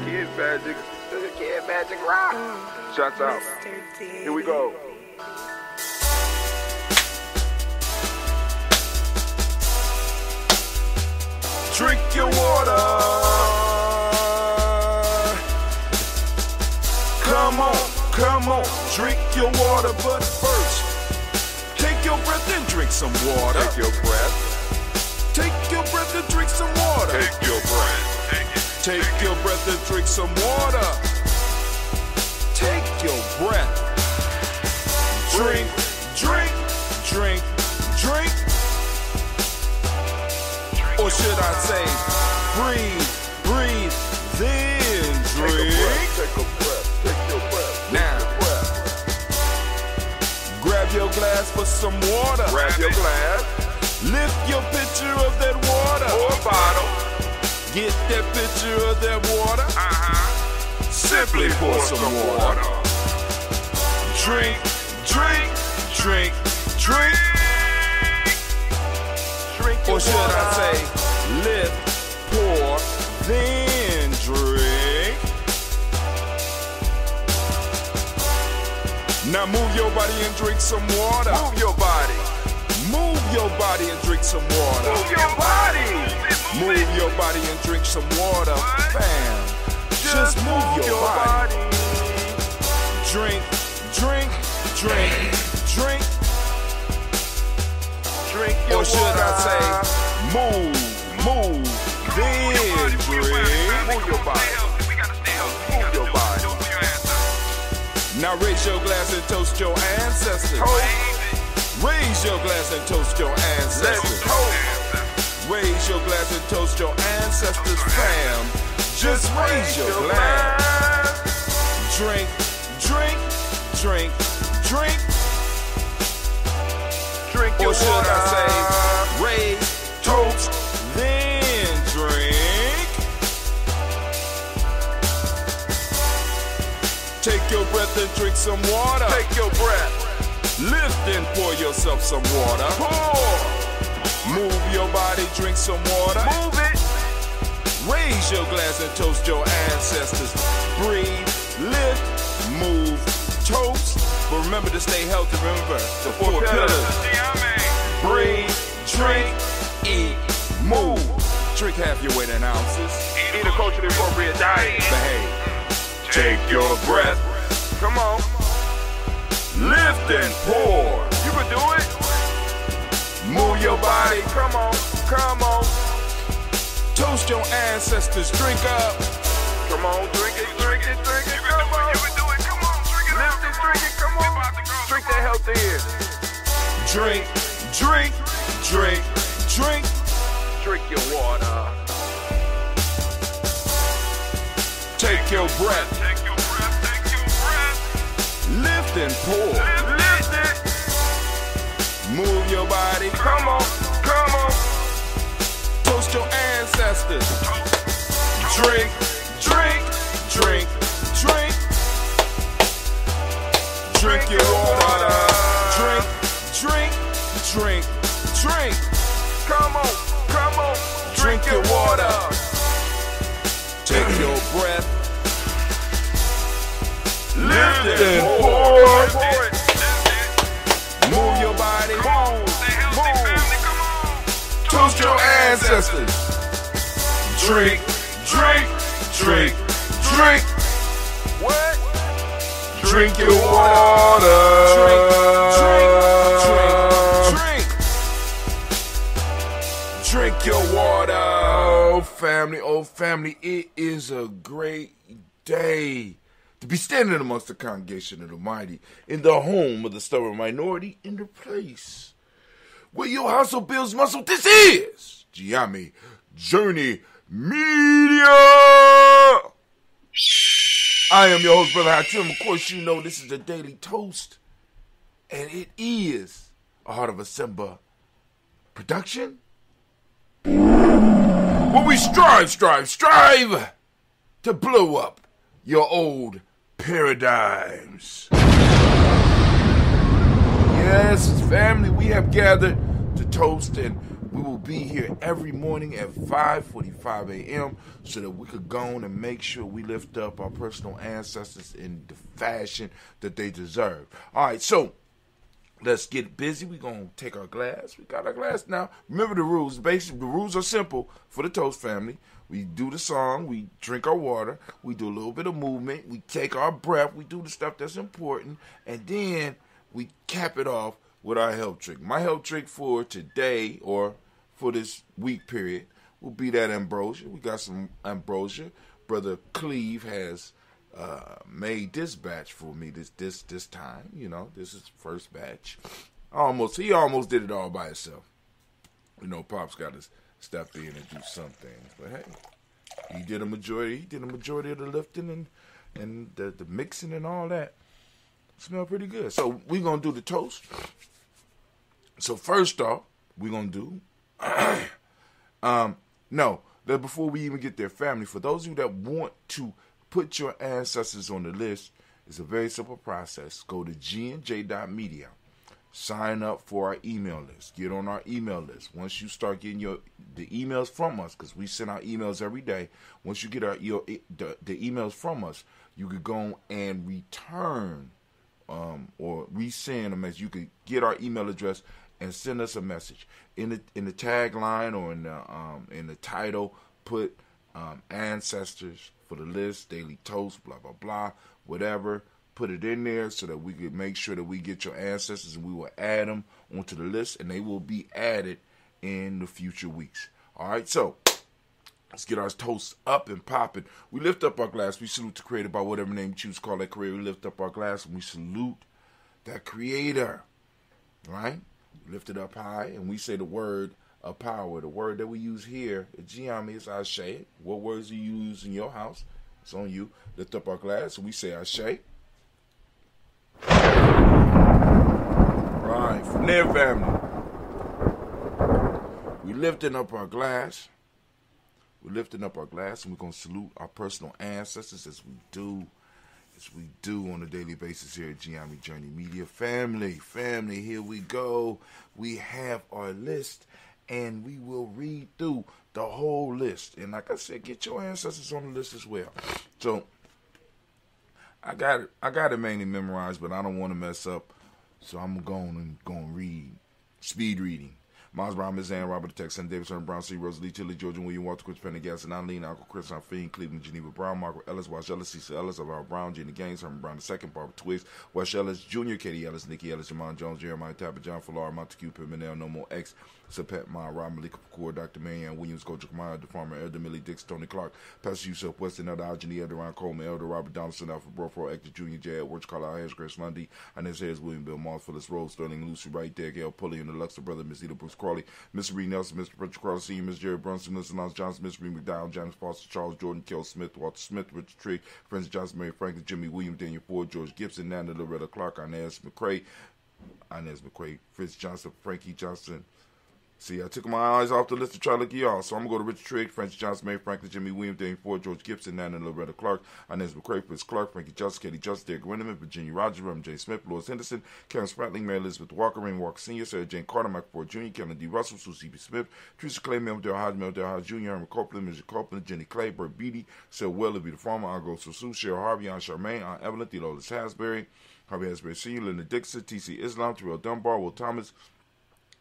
Kid Magic. Kid Magic rock. Shots out. Here we go. Drink your water. Come on, drink your water, but first, take your breath and drink some water. Take your breath. Take your breath and drink some water. Take your breath. Take your breath and drink some water. Take your breath. Drink, drink, drink, drink. Or should I say, breathe, breathe, then drink. Take a breath, take your breath. Now, grab your glass for some water. Grab your glass. Lift your pitcher of that water. Or a bottle. Get that pitcher of that water. Simply pour some water. Drink, drink, drink, drink. Or should I say, lift, pour, then drink. Now move your body and drink some water. Move your body. Move your body and drink some water. Move your body. Move your body and drink some water. Bam. Just move your body. Drink, drink, drink, drink. Drink your water. Or should I say, move, then drink. Move your body. Move your body. Now raise your glass and toast your ancestors. Raise your glass and toast your ancestors. Raise your glass and toast your ancestors, fam. Just raise your glass. Drink, drink, drink, drink. Drink your water. Or should I say, raise, toast, then drink. Take your breath and drink some water. Take your breath. Lift and pour yourself some water. Pour. Move your body, drink some water. Move it. Raise your glass and toast your ancestors. Breathe, lift, move, toast. But remember to stay healthy. Remember the four pillars. Breathe, drink, eat, move. Drink half your weight in ounces. Eat a culturally appropriate diet. Behave. Take your breath. Come on. Lift and pour. You can do it. Move your body. Come on. Come on. Toast your ancestors. Drink up. Come on. Drink it. Drink it. Drink it. Come on. You can do it. Come on. Drink it. Lift it. Drink it. Come on. Drink that health in. Drink. Drink. Drink. Drink. Drink your water. Take your breath. Take your breath. Take your breath. Lift and pour. Lift it. Move your body. Come on. Come on. Toast your ancestors. Drink. Drink. Drink. Drink. Drink your water. Drink. Drink. Drink. Drink. Come on. Come on. Drink your water. Take your breath. Lift it and pour it. Move your body. Move. Toast your ancestors. Drink, drink, drink, drink. What? Drink your water. Drink. Drink your water. Oh family, it is a great day to be standing amongst the congregation of the mighty in the home of the stubborn minority, in the place where your hustle builds muscle. This is Gye-Nyame Journey Media. I am your host, Brother Hatim. Of course, you know this is a daily toast, and it is a Heart of December production. Where we strive to blow up your old paradigms. Yes, family, we have gathered to toast and We will be here every morning at 5:45 a.m. so that we could go on and make sure we lift up our personal ancestors in the fashion that they deserve. All right, so let's get busy. We're going to take our glass. We got our glass now. Remember the rules. Basically, the rules are simple for the Toast family. We do the song. We drink our water. We do a little bit of movement. We take our breath. We do the stuff that's important. And then we cap it off with our health trick. My health trick for today or for this week period will be that ambrosia. We got some ambrosia. Brother Cleve has made this batch for me this time. You know, this is the first batch. He almost did it all by himself. You know, Pop's got to step in and do some things. But hey, he did a majority of the lifting and the mixing and all that. Smell pretty good. So we're gonna do the toast. So first off, we're gonna do before we even get there, family, for those of you that want to put your ancestors on the list, it's a very simple process. Go to gnj.media. Sign up for our email list. Get on our email list. Once you start getting the emails from us, because we send out emails every day. Once you get the emails from us, you could go and return or resend a message. You could get our email address and send us a message in the tagline or in the title. Put ancestors for the list, daily toast, blah blah blah, whatever. Put it in there so that we could make sure that we get your ancestors, and we will add them onto the list, and they will be added in the future weeks. All right, so let's get our toast up and popping. We lift up our glass. We salute the Creator by whatever name you choose to call that Creator. We lift up our glass and we salute that Creator. All right? We lift it up high and we say the word of power. The word that we use here at Gye-Nyame is Ashe. What words do you use in your house? It's on you. Lift up our glass and we say Ashe. Right. From there, family, we lifting up our glass. We're lifting up our glass and we're going to salute our personal ancestors as we do on a daily basis here at Gye-Nyame Journey Media. Family, here we go. We have our list and we will read through the whole list. And like I said, get your ancestors on the list as well. So I got it mainly memorized, but I don't want to mess up. So I'm going to read. Speed reading. Miles Brown, Miss Ann, Robert the Texan, Davidson, Brown, C. Rosalie, Tilly, Georgia, William, Walter, Chris, Pendergast, and Eileen, Uncle Chris, Fiend, Cleveland, Geneva Brown, Margaret Ellis, Wash Ellis, Cecil Ellis, Alvaro Brown, Jenny Gaines, Herman Brown II, Barbara Twigs, Wash Ellis, Jr., Katie Ellis, Nikki Ellis, Jamon Jones, Jeremiah Tapper, John Fallar, Montague, Pimenel, No More X, Sapet Ma, Rob Malika Pakur, Dr. Marianne Williams, Goja Kamara, the Farmer, Elder Millie Dix, Tony Clark, Pastor Yusuf Weston, Elder Algeny, Elder Ron Coleman, Elder Robert Donaldson, Alfred Brofro, Hector Jr., J. Edwards, Carlisle Harris, Grace Lundy, Inez Harris, William Bill Moss, Phyllis Rose, Sterling Lucy Wright, Derek L. Pulley, and the Luxor brother, Miss Eda Bruce Crawley, Miss Reed Nelson, Mr. Patrick Crawley, Sr., Miss Jerry Brunson, Miss Lance Johnson, Miss Reed McDowell, James Foster, Charles Jordan, Kel Smith, Walter Smith, Richard Trigg, Francis Johnson, Mary Franklin, Jimmy Williams, Daniel Ford, George Gibson, Nana Loretta Clark, Inez McCrae, Fritz Johnson, Frankie Johnson. See, I took my eyes off the list to try to look at y'all. So I'm going to go to Richard Trigg, Francis Johnson, Mary Franklin, Jimmy Williams, Daniel Ford, George Gibson, Nana Loretta Clark, Inez McCrae, Fritz Clark, Frankie Justice, Katie Justice, Derek Winneman, Virginia Rogers, Reverend J. Smith, Louis Henderson, Karen Spratling, Mary Elizabeth Walker, Rain Walker Sr., Sarah Jane Carter, Michael Ford Jr., Kellen D. Russell, Susie B. Smith, Teresa Clay, Mel Del Hodge Jr., Herman Copeland, Mr. Copeland, Jenny Clay, Bert Beatty, Sarah Weller, be the farmer, Argo Susu, Cheryl Harvey, Aunt Charmaine, Aunt Evelyn, Theodolis Hasbury, Harvey Hasbury Sr., Linda Dixon, T.C. Islam, Terrell Dunbar, Will Thomas,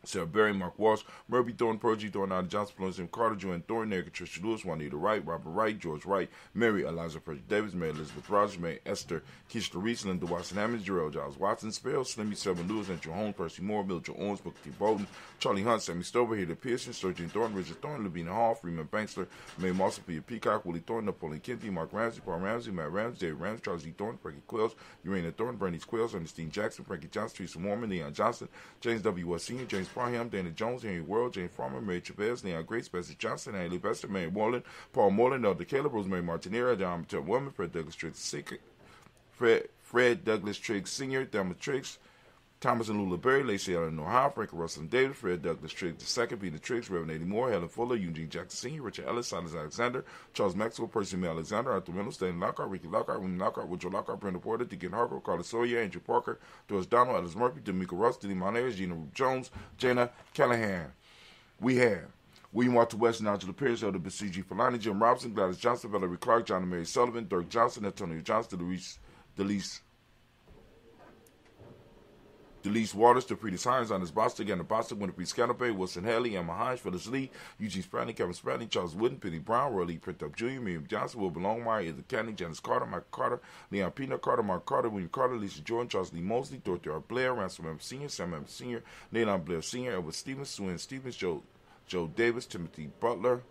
Sarah Berry, Mark Walsh, Murphy Thorne, Pergy Thorne, Adam Johnson, Florence M. Carter, Joanne Thorne, Eric Tricia Lewis, Juanita Wright, Robert Wright, George Wright, Mary Eliza Frederick Davis, Mary Elizabeth Rogers, Mary Esther, Keisha Reese, Linda Watson Hammond, Jarrell Giles Watson, Spell, Slimmy Selvin Lewis, Andrew Holmes, Percy Moore, Mildred Owens, Booker T. Bolton, Charlie Hunt, Sammy Stover, Hilda Pearson, Sturgeon Thorne, Richard Thorne, Lavina Hall, Freeman Banksler, May Mossel, Peter Peacock, Willie Thorne, Napoleon Kennedy, Mark Ramsey, Paul Ramsey, Matt Ramsey, David Ramsey, Charles E. Thorne, Frankie Quills, Urania Thorne, Bernice Quills, Ernestine Jackson, Frankie Johnson, Teresa Mormon, Leon Johnson, James W. West Sr., James Parham, Dana Jones, Henry World, Jane Farmer, Mary Chavez, Leon Grace, Bessie Johnson, Haley Bester, Mary Moreland, Paul Moreland, Elder Caleb, Rosemary Martinera, John Mattel Woman, Fred Douglas Triggs Sr., Thelma Triggs, Thomas and Lula Berry, Lacey Ellen Ohio, Frank Russell David, Fred Douglas Triggs II, Peter Triggs, Reverend Eddie Moore, Helen Fuller, Eugene Jackson Sr., Richard Ellis, Silas Alexander, Charles Maxwell, Percy May Alexander, Arthur Reynolds, Stanley Lockhart, Ricky Lockhart, William Lockhart, Woodrow Lockhart, Brenda Porter, Deacon Hargrove, Carlos Sawyer, Andrew Parker, Doris Donald, Ellis Murphy, D'Amico Russ, Denny Monera, Gina Ruth Jones, Jana Callahan. we have William Walter West, Angela Pierce, Elder B.C.G. Falani, Jim Robinson, Gladys Johnson, Valerie Clark, John and Mary Sullivan, Dirk Johnson, Antonio Johnson, Delise Waters, DePretis Hines, Anders Bostic, Anna Bostic, Winterpree Scannabay, Wilson Haley, Emma Hines, Phyllis Lee, Eugene Spradley, Kevin Spradley, Charles Wooden, Penny Brown, Roy Lee Printup Jr., Miriam Johnson, Wilbur Longmire, Edith Canning, Janice Carter, Michael Carter, Leon Peanut Carter, Mark Carter, William Carter, Lisa Jordan, Charles Lee Mosley, Dorothy R. Blair, Ransom M. Sr., Sam M. Sr., Nayland Blair Sr., Edward Stevens, Swin Stevens, Joe Davis, Timothy Butler,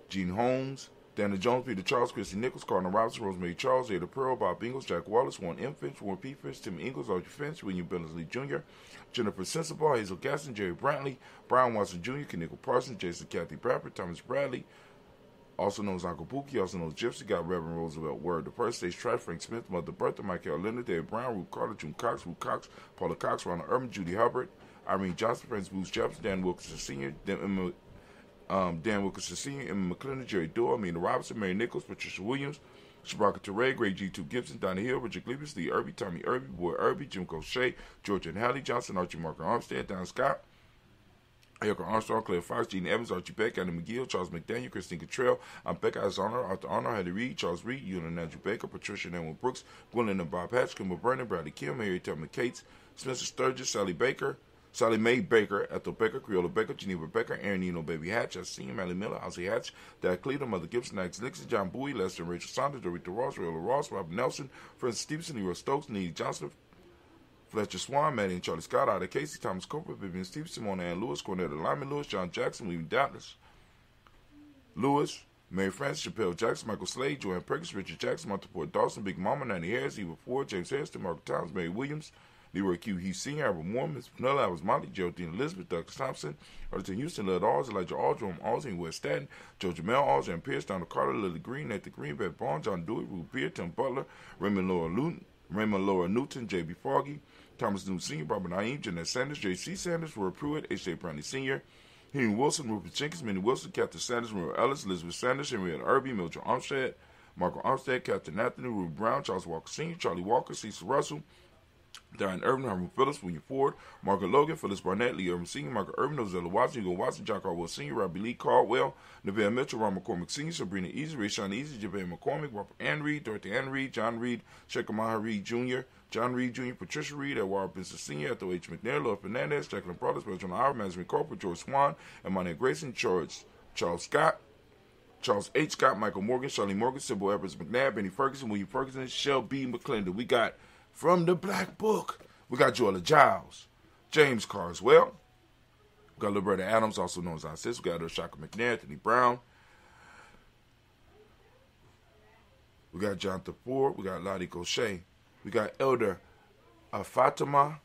Gene Holmes, Dana Jones, Peter Charles, Christy Nichols, Cardinal Robinson, Rosemary Charles, Ada Pearl, Bob Ingalls, Jack Wallace, Warren M. Finch, Warren P. Finch, Tim Ingalls, Archie Finch, William Billingsley Jr., Jennifer Sensible, Hazel Gaston, Jerry Brantley, Brian Watson Jr., Kenickle Parsons, Jason Kathy Bradford, Thomas Bradley, also known as Uncle Pookie, also known as Gypsy, got Reverend Roosevelt Word, the first stage track, Frank Smith, Mother Bertha, Michael Leonard, David Brown, Ruth Carter, June Cox, Ruth Cox, Paula Cox, Ronald Urban, Judy Hubbard, Irene Johnson, Francis Booth Jefferson, Dan Wilkinson Sr., Dan Wilkinson Sr., Emma McClendon, Jerry Doyle, Amina Robinson, Mary Nichols, Patricia Williams, Shabaka Teray, Greg G2 Gibson, Donnie Hill, Richard Glebus, Lee Irby, Tommy Irby, Boy Irby, Jim Cochet, George and Hallie Johnson, Archie Marker Armstead, Don Scott, Erica Armstrong, Claire Fox, Gene Evans, Archie Beck, Andy McGill, Charles McDaniel, Christine Cottrell, Becca Honor, Arthur Honor, Hattie Reed, Charles Reed, Ewan and Andrew Baker, Patricia and Edwin Brooks, Gwendolyn and Bob Hatch, Kimball Brennan, Bradley Kim, Harry Tubman Cates, Spencer Sturgis, Sally Mae Baker, Ethel Baker, Creola Baker, Geneva Baker, Aaron Eno, Baby Hatch, Senior, Mally Miller, Ozzie Hatch, Dad Cleveland, Mother Gibson, Alex Nixon, John Bowie, Lester and Rachel Saunders, Dorita Ross, Rayola Ross, Robert Nelson, Francis Stevenson, Leroy Stokes, Needy Johnson, Fletcher Swan, Maddie and Charlie Scott, Ida Casey, Thomas Cooper, Vivian Stevenson, Mona Ann Lewis, Cornetta Lyman Lewis, John Jackson, William Doubtless, Lewis, Mary Frances, Chappelle Jackson, Michael Slade, Joanne Perkins, Richard Jackson, Monteport Dawson, Big Mama, Nanny Harris, Eva Ford, James Harrison, Margaret Towns, Mary Williams, Leroy Q. Heath Sr., Albert Moore, Miss Pinella, Alice Motley, Geraldine Elizabeth, Douglas Thompson, Arlington Houston, Led Alls, Elijah Aldrum, Alls, West Staten, Joe Jamel, Alls, Aaron Pierce, Donald Carter, Lily Green, Nathan Green, Beth Bond, John Dewey, Ruth Beard, Tim Butler, Raymond Laura Newton, J.B. Foggy, Thomas Newton Sr., Barbara Naeem, Jeanette Sanders, J.C. Sanders, Roy Pruitt, H.J. Brantley Sr., Henry Wilson, Rupert Jenkins, Minnie Wilson, Captain Sanders, Maria Ellis, Elizabeth Sanders, Henrietta Irby, Mildred Armstead, Marco Armstead, Captain Anthony, Ruby Brown, Charles Walker Sr., Charlie Walker, Cecil Russell, Diane Irvin, Herman Phillips, William Ford, Margaret Logan, Phyllis Barnett, Lee Irvin Sr., Margaret Irvin, Ozella Watson, Hugo Watson, John Caldwell Sr., Robbie Lee Caldwell, Neville Mitchell, Ron McCormick Sr., Sabrina Easy, Rayshawn Easy, Javon McCormick, Robert Ann Reed, Dorothy Ann Reed, John Reed, Sheikh Maha Reed Jr., John Reed Jr., Patricia Reed, Edward Benson Sr., Ethel H. McNair, Lord Fernandez, Jacqueline Brothers, Bertrand Howard, Management Corporate, George Swan, Emmanuel Grayson, Charles Scott, Charles H. Scott, Michael Morgan, Charlie Morgan, Sybil Evers McNabb, Benny Ferguson, William Ferguson, Shell B. McClendon. We got from the Black Book. We got Joella Giles, James Carswell. We got Liberta Adams, also known as our sister. We got Shaka McNair, Anthony Brown. We got Jonathan Ford. We got Lottie Gaucher. We got Elder Fatima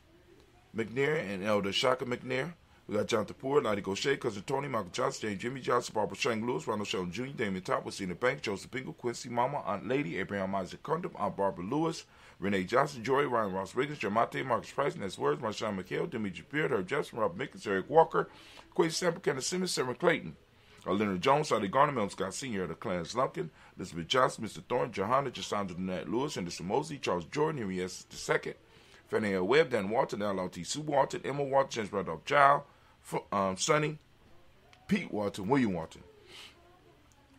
McNair and Elder Shaka McNair. We got Jonathan Ford, Lottie Gaucher, Cousin Tony, Michael Johnson, James Jimmy Johnson, Barbara Shang Lewis, Ronald Sheldon Jr., Damon Top, Wacina Banks, Joseph Bingle, Quincy Mama, Aunt Lady, Abraham Isaac Condom, Aunt Barbara Lewis, Renee Johnson, Joy, Ryan Ross Riggins, Jamate, Marcus Price, Ness Words, Marshawn McHale, Dimitri Beard, Herb Jefferson, Rob Mickens, Eric Walker, Quay Stamper, Kenneth Simmons, Sarah Clayton, Leonard Jones, Sally Garner, Mel Scott Sr., the Clarence Lumpkin, Elizabeth Johnson, Mr. Thorne, Johanna, Jasandra Nat Lewis, Anderson Mosey, Charles Jordan, Henry S. II, Fanny L. Webb, Dan Walton, L.L.T. Sue Walton, Emma Walton, James Randolph Giles, Sonny, Pete Walton, William Walton.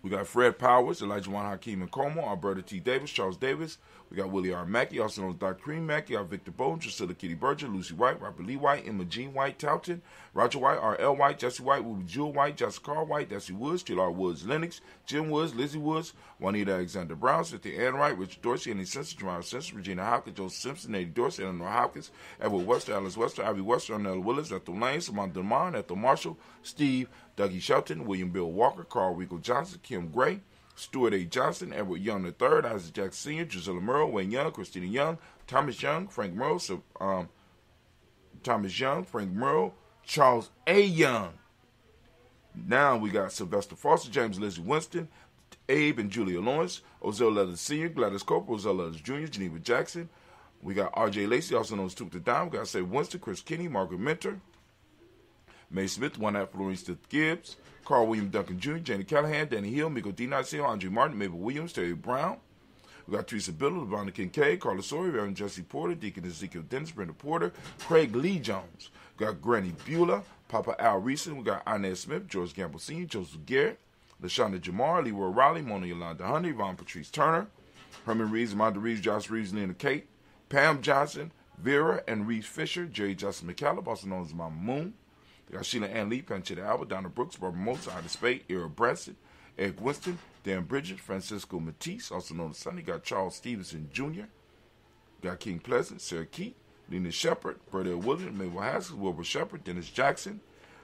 We got Fred Powers, Elijah Juan Hakeem and Como, Alberta T. Davis, Charles Davis. We got Willie R. Mackey, also known as Dr. Cream Mackey, Victor Bowden, Drusilla Kitty Berger, Lucy White, Robert Lee White, Emma Jean White, Towton, Roger White, R.L. White, Jesse White, Ruby Jewel White, Jessica Carl White, Desi Woods, J.R. Woods, Lennox, Jim Woods, Lizzie Woods, Juanita Alexander Brown, Cynthia Ann Wright, Richard Dorsey, Annie Simpson, Jerome Simpson, Regina Hopkins, Joseph Simpson, Eddie Dorsey, Eleanor Hopkins, Edward Wester, Alice Wester, Ivy Wester, Arnell Willis, Ethel Lane, Samantha Demond, Ethel Marshall, Steve, Dougie Shelton, William Bill Walker, Carl Rico Johnson, Kim Gray, Stuart A. Johnson, Edward Young III, Isaac Jackson Sr., Gisela Merle, Wayne Young, Christina Young, Thomas Young, Frank Merle, Charles A. Young. Now we got Sylvester Foster, James Lizzie Winston, Abe and Julia Lawrence, Ozell Leathers Sr., Gladys Cooper, Ozell Leathers Jr., Geneva Jackson. We got R.J. Lacey, also known as Took the Dime. We got Save Winston, Chris Kinney, Margaret Mentor, May Smith, one at Florence Gibbs, Carl William Duncan Jr., Janie Callahan, Danny Hill, Miko D. Hill, Andre Martin, Mabel Williams, Terry Brown, We got Teresa Biddle, Lavonda Kincaid, Carla Sawyer, Reverend Jesse Porter, Deacon Ezekiel Dennis, Brenda Porter, Craig Lee Jones. We got Granny Beulah, Papa Al Reeson. We got Inez Smith, George Gamble Sr., Joseph Garrett, LaShonda Jamar, Leroy Riley, Mona Yolanda Honey, Yvonne Patrice Turner, Herman Reeves, Amanda Reeves, Josh Reeves, Lena Kate, Pam Johnson, Vera and Reeves Fisher, Jerry Justin McCallum, also known as Mama Moon. We got Sheila Ann Lee, Panchita Alba, Donna Brooks, Barbara Mosa, Ida Spade, Era Branson, Eric Winston, Dan Bridges, Francisco Matisse, also known as Sonny. Got Charles Stevenson Jr., got King Pleasant, Sarah Keat, Lena Shepard, Berta Williams, Mabel Haskins, Wilbur Shepard, Dennis Jackson,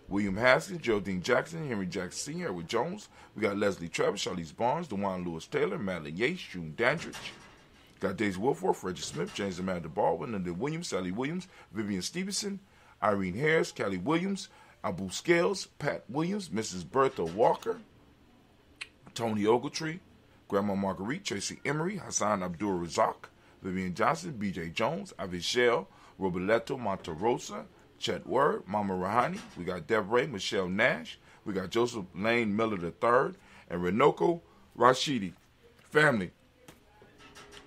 William Haskins, Geraldine Jackson, Henry Jackson Sr., Edward Jones. We got Leslie Travis, Charlize Barnes, DeJuan Lewis Taylor, Madeline Yates, June Dandridge. Got Daisy Wilforth, Reggie Smith, James Amanda Baldwin, Linda Williams, Sally Williams, Vivian Stevenson, Irene Harris, Kelly Williams, Abu Scales, Pat Williams, Mrs. Bertha Walker, Tony Ogletree, Grandma Marguerite, Tracy Emery, Hassan Abdul Razak, Vivian Johnson, B.J. Jones, Avishel, Roberto Monterosa, Chet Word, Mama Rahani. We got Deborah, Michelle Nash. We got Joseph Lane Miller III, and Renoko Rashidi. Family,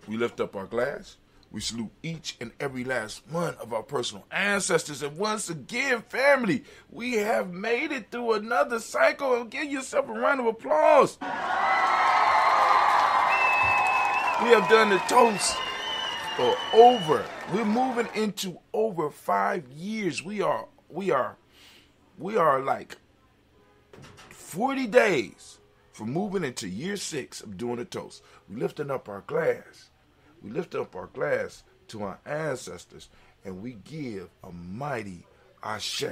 we lift up our glass. We salute each and every last one of our personal ancestors. And once again, family, we have made it through another cycle. Give yourself a round of applause. We have done the toast for we're moving into over 5 years. We are like 40 days from moving into year 6 of doing the toast. We're lifting up our glass. We lift up our glass to our ancestors, and we give a mighty ashe.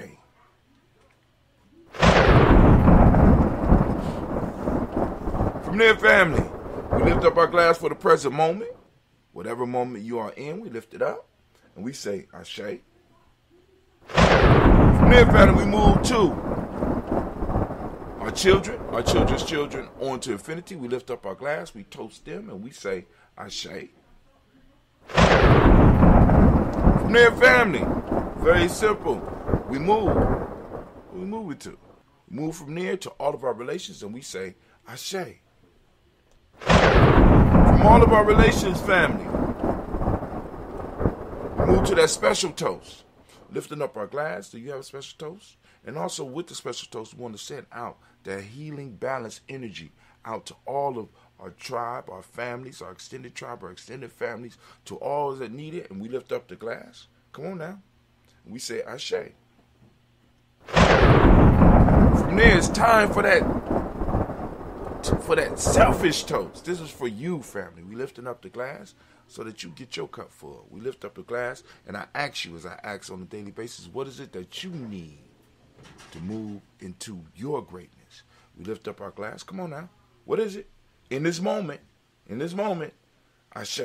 From there, family, we lift up our glass for the present moment. Whatever moment you are in, we lift it up, and we say ashe. From there, family, we move to our children, our children's children, on to infinity. We lift up our glass, we toast them, and we say ashe. From there, family, very simple. We move. What we move it to? We move from there to all of our relations, and we say ashe. From all of our relations, family, we move to that special toast. Lifting up our glass. Do you have a special toast? And also with the special toast, we want to send out that healing, balanced energy out to all of our tribe, our families, our extended tribe, our extended families, to all that need it, and we lift up the glass. Come on now. We say ashe. From there, it's time for that selfish toast. This is for you, family. We lifting up the glass so that you get your cup full. We lift up the glass, and I ask you, as I ask on a daily basis, what is it that you need to move into your greatness? We lift up our glass. Come on now. What is it? In this moment, ashe.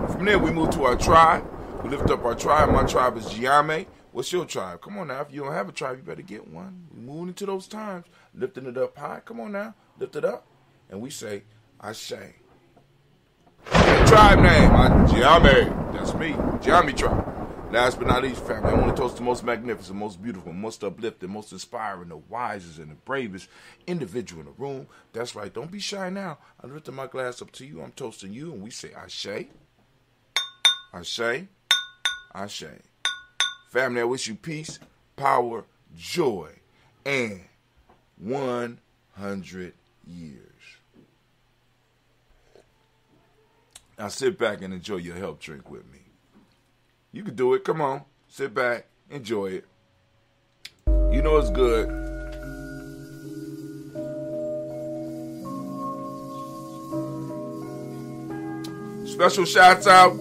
From there, we move to our tribe. We lift up our tribe. My tribe is Gye-Nyame. What's your tribe? Come on now. If you don't have a tribe, you better get one. We're moving into those times, lifting it up high. Come on now. Lift it up. And we say, ashe. Your tribe name, Gye-Nyame. That's me. Gye-Nyame tribe. Last but not least, family, I want to toast the most magnificent, most beautiful, most uplifting, most inspiring, the wisest, and the bravest individual in the room. That's right. Don't be shy now. I lift my glass up to you. I'm toasting you, and we say ashe. Ashe. Ashe. Family, I wish you peace, power, joy, and 100 years. Now sit back and enjoy your health drink with me. You can do it. Come on. Sit back. Enjoy it. You know it's good. Special shouts out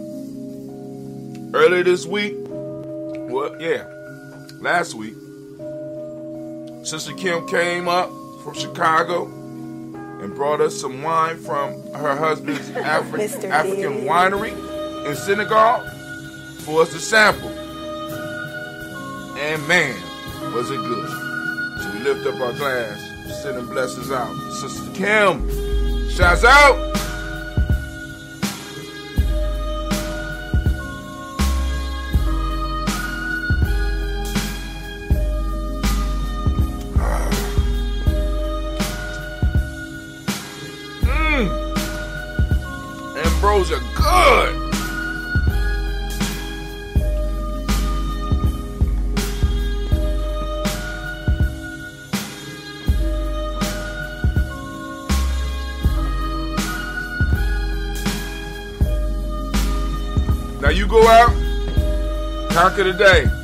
earlier this week. Last week. Sister Kim came up from Chicago and brought us some wine from her husband's African winery in Senegal for us to sample. And man, was it good. So we lift up our glass, sending blessings out. Sister Kim, shouts out. Ambrosia, good. Now you go out, conquer the day.